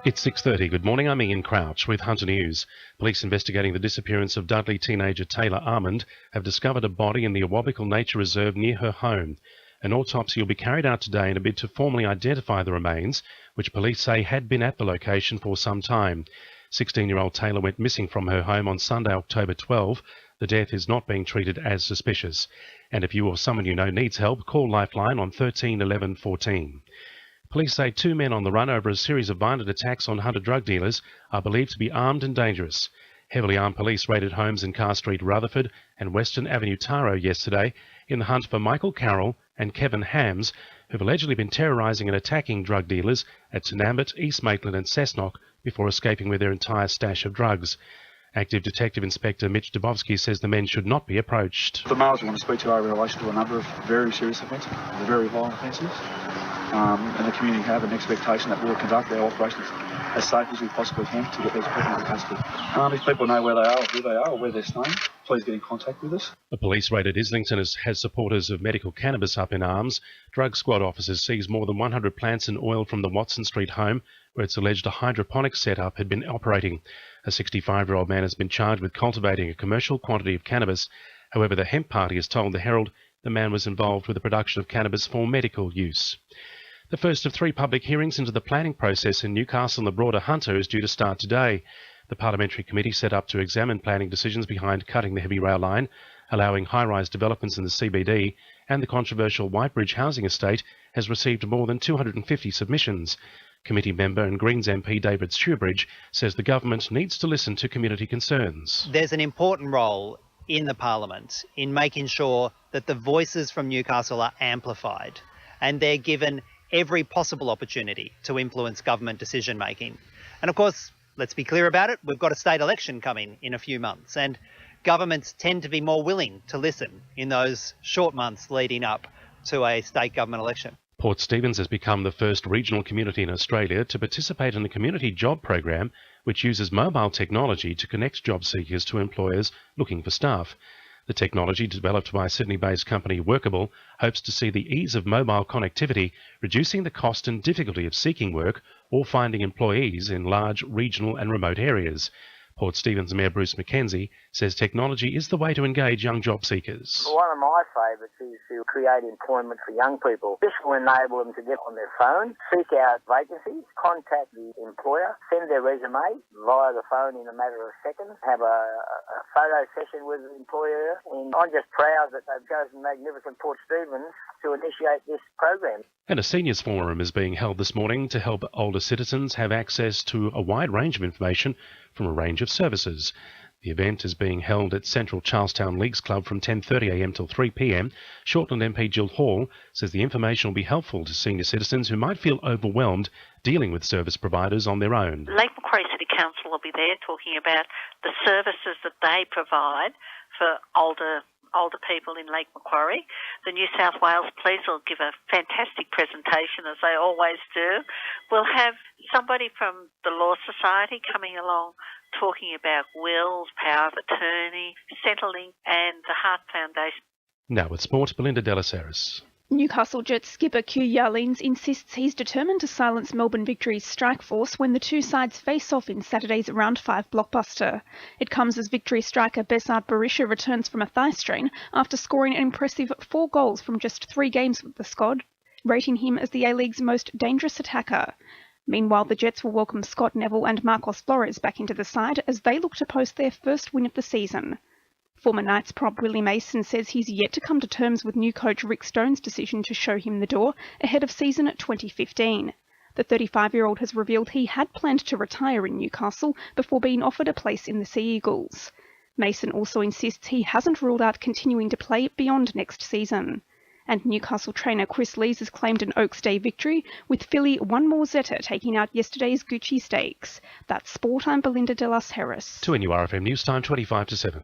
It's 6:30. Good morning, I'm Ian Crouch with Hunter News. Police investigating the disappearance of Dudley teenager Taylor Armand have discovered a body in the Awabakal Nature Reserve near her home. An autopsy will be carried out today in a bid to formally identify the remains, which police say had been at the location for some time. 16-year-old Taylor went missing from her home on Sunday, October 12. The death is not being treated as suspicious. And if you or someone you know needs help, call Lifeline on 13 11 14. Police say two men on the run over a series of violent attacks on Hunter drug dealers are believed to be armed and dangerous. Heavily armed police raided homes in Carr Street, Rutherford and Western Avenue, Taro yesterday in the hunt for Michael Carroll and Kevin Hams, who've allegedly been terrorising and attacking drug dealers at Tanambit, East Maitland and Cessnock before escaping with their entire stash of drugs. Active Detective Inspector Mitch Dubovsky says the men should not be approached. The males we want to speak to are in relation to a number of very serious offences, very violent offences. And the community have an expectation that we'll conduct our operations as safe as we possibly can to get these people into custody. If people know where they are, or who they are, or where they're staying, please get in contact with us. A police raid at Islington has supporters of medical cannabis up in arms. Drug squad officers seized more than 100 plants and oil from the Watson Street home, where it's alleged a hydroponic setup had been operating. A 65-year-old man has been charged with cultivating a commercial quantity of cannabis. However, the Hemp Party has told the Herald the man was involved with the production of cannabis for medical use. The first of three public hearings into the planning process in Newcastle and the broader Hunter is due to start today. The Parliamentary Committee set up to examine planning decisions behind cutting the heavy rail line, allowing high-rise developments in the CBD, and the controversial Whitebridge housing estate has received more than 250 submissions. Committee member and Greens MP David Stewbridge says the government needs to listen to community concerns. There's an important role in the Parliament in making sure that the voices from Newcastle are amplified and they're given every possible opportunity to influence government decision making. And of course, let's be clear about it, we've got a state election coming in a few months and governments tend to be more willing to listen in those short months leading up to a state government election. Port Stephens has become the first regional community in Australia to participate in a community job program which uses mobile technology to connect job seekers to employers looking for staff. The technology, developed by Sydney-based company Workable, hopes to see the ease of mobile connectivity, reducing the cost and difficulty of seeking work or finding employees in large regional and remote areas. Port Stephens Mayor Bruce McKenzie says technology is the way to engage young job seekers. One of my favourites is to create employment for young people. This will enable them to get on their phone, seek out vacancies, contact the employer, send their resume via the phone in a matter of seconds, have a photo session with the employer. And I'm just proud that they've chosen magnificent Port Stephens to initiate this program. And a seniors forum is being held this morning to help older citizens have access to a wide range of information from a range of services. The event is being held at Central Charlestown Leagues Club from 10:30am till 3pm. Shortland MP Jill Hall says the information will be helpful to senior citizens who might feel overwhelmed dealing with service providers on their own. Lake Macquarie City Council will be there talking about the services that they provide for older people in Lake Macquarie. The New South Wales Police will give a fantastic presentation, as they always do. We'll have somebody from the Law Society coming along talking about wills, power of attorney, Centrelink and the Heart Foundation. Now with sport, Belinda Delaceres. Newcastle Jets skipper Q Yarlines insists he's determined to silence Melbourne Victory's strike force when the two sides face off in Saturday's Round 5 blockbuster. It comes as Victory striker Besart Berisha returns from a thigh strain after scoring an impressive 4 goals from just 3 games with the squad, rating him as the A-League's most dangerous attacker. Meanwhile, the Jets will welcome Scott Neville and Marcos Flores back into the side as they look to post their first win of the season. Former Knights prop Willie Mason says he's yet to come to terms with new coach Rick Stone's decision to show him the door ahead of season 2015. The 35-year-old has revealed he had planned to retire in Newcastle before being offered a place in the Sea Eagles. Mason also insists he hasn't ruled out continuing to play beyond next season. And Newcastle trainer Chris Lees has claimed an Oaks Day victory, with Philly One More Zeta taking out yesterday's Gucci Stakes. That's sport. I'm Belinda Delas Harris. To NURFM News Time 25 to 7.